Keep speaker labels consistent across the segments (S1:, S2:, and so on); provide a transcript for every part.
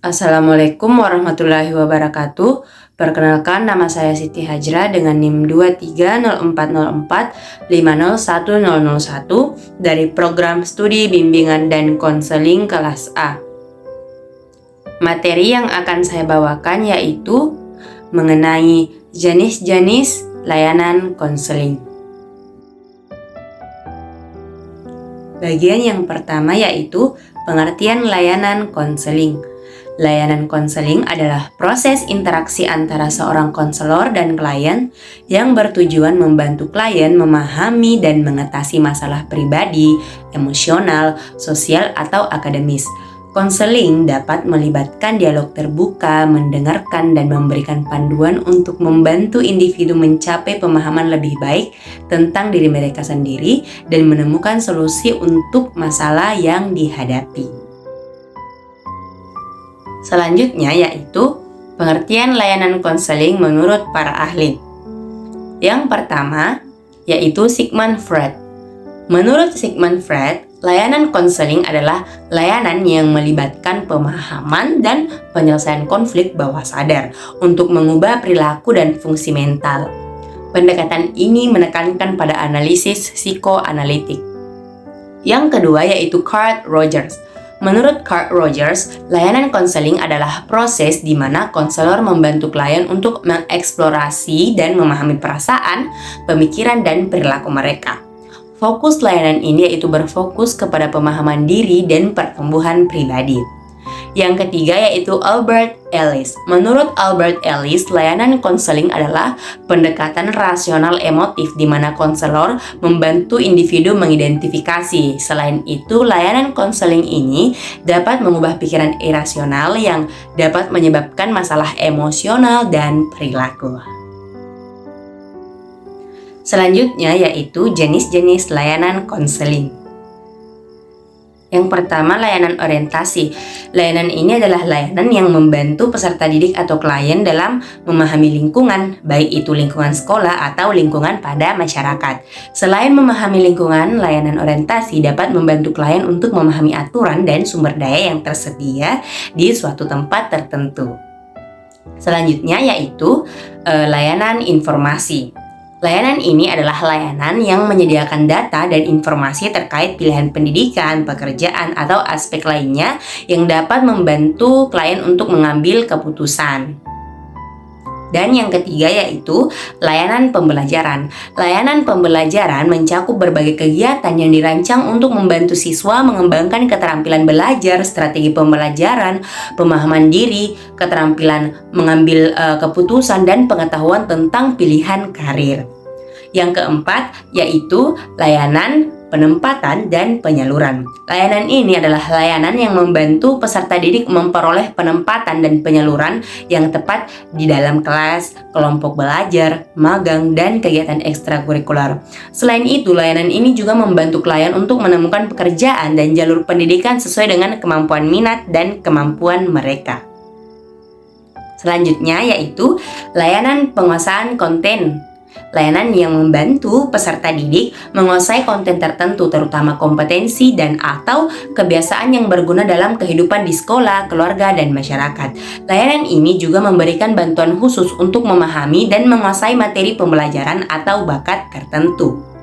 S1: Assalamualaikum warahmatullahi wabarakatuh. Perkenalkan, nama saya Siti Hajra dengan NIM 230404501001 dari Program Studi Bimbingan dan Konseling kelas A. Materi yang akan saya bawakan yaitu mengenai jenis-jenis layanan konseling. Bagian yang pertama yaitu pengertian layanan konseling. Layanan konseling adalah proses interaksi antara seorang konselor dan klien yang bertujuan membantu klien memahami dan mengatasi masalah pribadi, emosional, sosial, atau akademis. Konseling dapat melibatkan dialog terbuka, mendengarkan, dan memberikan panduan untuk membantu individu mencapai pemahaman lebih baik tentang diri mereka sendiri dan menemukan solusi untuk masalah yang dihadapi. Selanjutnya yaitu pengertian layanan konseling menurut para ahli. Yang pertama yaitu Sigmund Freud. Menurut Sigmund Freud, layanan konseling adalah layanan yang melibatkan pemahaman dan penyelesaian konflik bawah sadar untuk mengubah perilaku dan fungsi mental. Pendekatan ini menekankan pada analisis psikoanalitik. Yang kedua yaitu Carl Rogers. Menurut Carl Rogers, layanan konseling adalah proses di mana konselor membantu klien untuk mengeksplorasi dan memahami perasaan, pemikiran, dan perilaku mereka. Fokus layanan ini yaitu berfokus kepada pemahaman diri dan pertumbuhan pribadi. Yang ketiga yaitu Albert Ellis. Menurut Albert Ellis, layanan konseling adalah pendekatan rasional emotif di mana konselor membantu individu mengidentifikasi. Selain itu, layanan konseling ini dapat mengubah pikiran irasional yang dapat menyebabkan masalah emosional dan perilaku. Selanjutnya yaitu jenis-jenis layanan konseling. Yang pertama, layanan orientasi. Layanan ini adalah layanan yang membantu peserta didik atau klien dalam memahami lingkungan, baik itu lingkungan sekolah atau lingkungan pada masyarakat. Selain memahami lingkungan, layanan orientasi dapat membantu klien untuk memahami aturan dan sumber daya yang tersedia di suatu tempat tertentu. Selanjutnya yaitu layanan informasi. Layanan ini adalah layanan yang menyediakan data dan informasi terkait pilihan pendidikan, pekerjaan, atau aspek lainnya yang dapat membantu klien untuk mengambil keputusan. Dan yang ketiga yaitu layanan pembelajaran. Layanan pembelajaran mencakup berbagai kegiatan yang dirancang untuk membantu siswa mengembangkan keterampilan belajar, strategi pembelajaran, pemahaman diri, keterampilan mengambil keputusan, dan pengetahuan tentang pilihan karir. Yang keempat yaitu layanan penempatan dan penyaluran. Layanan ini adalah layanan yang membantu peserta didik memperoleh penempatan dan penyaluran yang tepat di dalam kelas, kelompok belajar, magang, dan kegiatan ekstrakurikuler. Selain itu, layanan ini juga membantu klien untuk menemukan pekerjaan dan jalur pendidikan sesuai dengan kemampuan minat dan kemampuan mereka. Selanjutnya yaitu layanan penguasaan konten. Layanan yang membantu peserta didik menguasai konten tertentu, terutama kompetensi dan atau kebiasaan yang berguna dalam kehidupan di sekolah, keluarga, dan masyarakat. Layanan ini juga memberikan bantuan khusus untuk memahami dan menguasai materi pembelajaran atau bakat tertentu.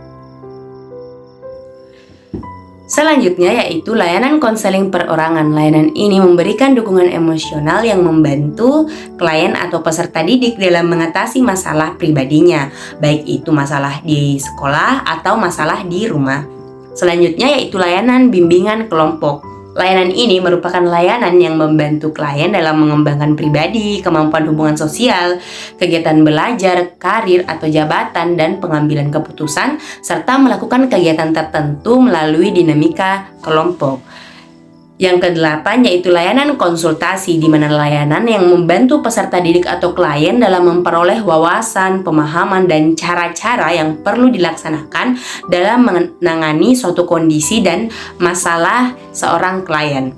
S1: Selanjutnya yaitu layanan konseling perorangan. Layanan ini memberikan dukungan emosional yang membantu klien atau peserta didik dalam mengatasi masalah pribadinya, baik itu masalah di sekolah atau masalah di rumah. Selanjutnya yaitu layanan bimbingan kelompok. Layanan ini merupakan layanan yang membantu klien dalam mengembangkan pribadi, kemampuan hubungan sosial, kegiatan belajar, karir atau jabatan, dan pengambilan keputusan, serta melakukan kegiatan tertentu melalui dinamika kelompok. Yang kedelapan yaitu layanan konsultasi, di mana layanan yang membantu peserta didik atau klien dalam memperoleh wawasan, pemahaman, dan cara-cara yang perlu dilaksanakan dalam menangani suatu kondisi dan masalah seorang klien.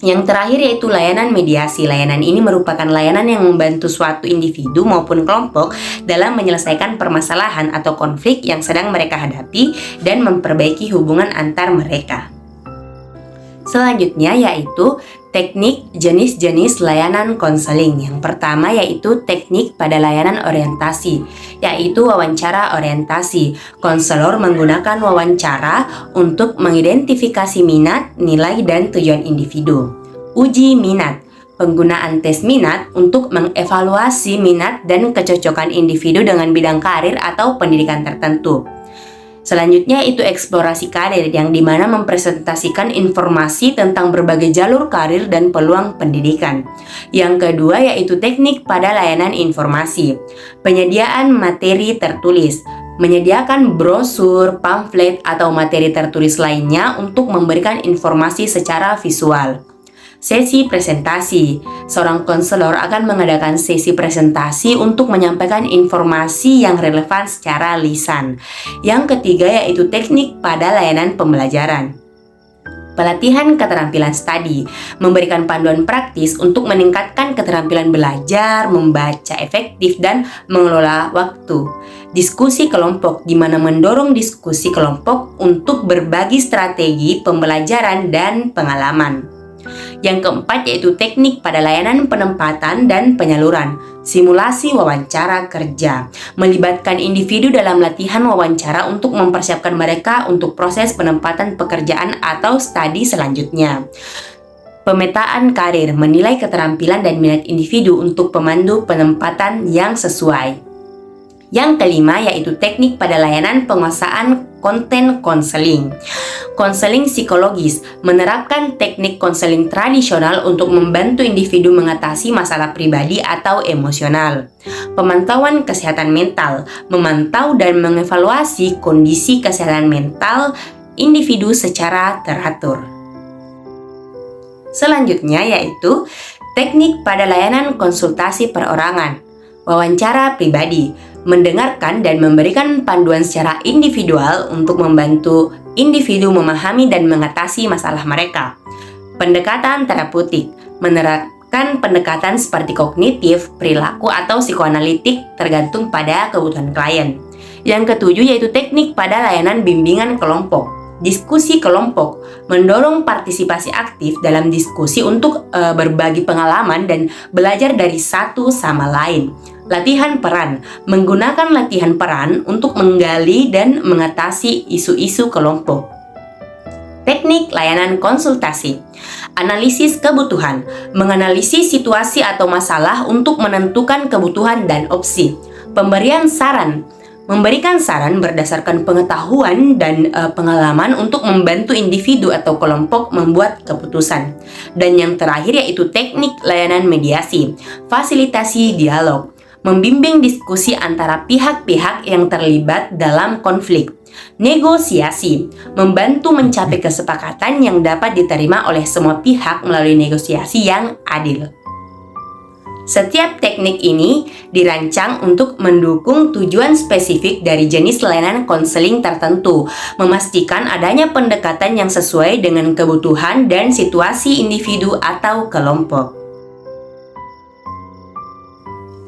S1: Yang terakhir yaitu layanan mediasi. Layanan ini merupakan layanan yang membantu suatu individu maupun kelompok dalam menyelesaikan permasalahan atau konflik yang sedang mereka hadapi dan memperbaiki hubungan antar mereka. Selanjutnya yaitu teknik jenis-jenis layanan konseling. Yang pertama yaitu teknik pada layanan orientasi, yaitu wawancara orientasi. Konselor menggunakan wawancara untuk mengidentifikasi minat, nilai, dan tujuan individu. Uji minat, penggunaan tes minat untuk mengevaluasi minat dan kecocokan individu dengan bidang karir atau pendidikan tertentu. Selanjutnya itu eksplorasi karir, yang dimana mempresentasikan informasi tentang berbagai jalur karir dan peluang pendidikan. Yang kedua yaitu teknik pada layanan informasi, penyediaan materi tertulis, menyediakan brosur, pamflet, atau materi tertulis lainnya untuk memberikan informasi secara visual. Sesi presentasi, seorang konselor akan mengadakan sesi presentasi untuk menyampaikan informasi yang relevan secara lisan. Yang ketiga yaitu teknik pada layanan pembelajaran. Pelatihan keterampilan studi, memberikan panduan praktis untuk meningkatkan keterampilan belajar, membaca efektif, dan mengelola waktu. Diskusi kelompok, di mana mendorong diskusi kelompok untuk berbagi strategi pembelajaran dan pengalaman. Yang keempat yaitu teknik pada layanan penempatan dan penyaluran, simulasi wawancara kerja, melibatkan individu dalam latihan wawancara untuk mempersiapkan mereka untuk proses penempatan pekerjaan atau studi selanjutnya. Pemetaan karir, menilai keterampilan dan minat individu untuk pemandu penempatan yang sesuai. Yang kelima yaitu teknik pada layanan penguasaan konten konseling. Konseling psikologis menerapkan teknik konseling tradisional untuk membantu individu mengatasi masalah pribadi atau emosional. Pemantauan kesehatan mental, memantau dan mengevaluasi kondisi kesehatan mental individu secara teratur. Selanjutnya yaitu teknik pada layanan konsultasi perorangan, wawancara pribadi, mendengarkan dan memberikan panduan secara individual untuk membantu individu memahami dan mengatasi masalah mereka. Pendekatan terapeutik, menerapkan pendekatan seperti kognitif, perilaku, atau psikoanalitik tergantung pada kebutuhan klien. Yang ketujuh yaitu teknik pada layanan bimbingan kelompok. Diskusi kelompok, mendorong partisipasi aktif dalam diskusi untuk berbagi pengalaman dan belajar dari satu sama lain. Latihan peran, menggunakan latihan peran untuk menggali dan mengatasi isu-isu kelompok. Teknik layanan konsultasi, analisis kebutuhan, menganalisis situasi atau masalah untuk menentukan kebutuhan dan opsi. Pemberian saran, memberikan saran berdasarkan pengetahuan dan pengalaman untuk membantu individu atau kelompok membuat keputusan. Dan yang terakhir yaitu teknik layanan mediasi, fasilitasi dialog, membimbing diskusi antara pihak-pihak yang terlibat dalam konflik. Negosiasi, membantu mencapai kesepakatan yang dapat diterima oleh semua pihak melalui negosiasi yang adil. Setiap teknik ini dirancang untuk mendukung tujuan spesifik dari jenis layanan konseling tertentu, memastikan adanya pendekatan yang sesuai dengan kebutuhan dan situasi individu atau kelompok.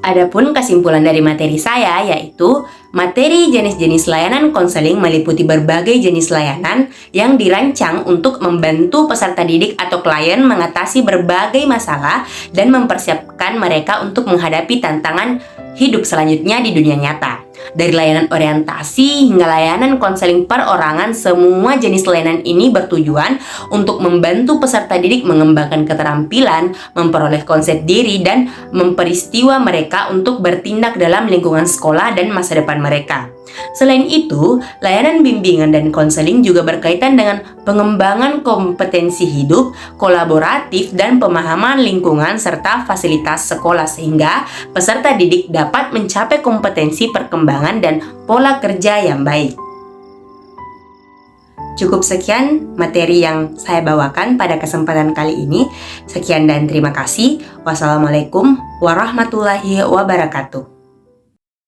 S1: Adapun kesimpulan dari materi saya yaitu materi jenis-jenis layanan konseling meliputi berbagai jenis layanan yang dirancang untuk membantu peserta didik atau klien mengatasi berbagai masalah dan mempersiapkan mereka untuk menghadapi tantangan hidup selanjutnya di dunia nyata. Dari layanan orientasi hingga layanan konseling perorangan, semua jenis layanan ini bertujuan untuk membantu peserta didik mengembangkan keterampilan, memperoleh konsep diri, dan memperistiwa mereka untuk bertindak dalam lingkungan sekolah dan masa depan mereka. Selain itu, layanan bimbingan dan konseling juga berkaitan dengan pengembangan kompetensi hidup, kolaboratif, dan pemahaman lingkungan serta fasilitas sekolah sehingga peserta didik dapat mencapai kompetensi perkembangan dan pola kerja yang baik. Cukup sekian materi yang saya bawakan pada kesempatan kali ini. Sekian dan terima kasih. Wassalamualaikum warahmatullahi wabarakatuh.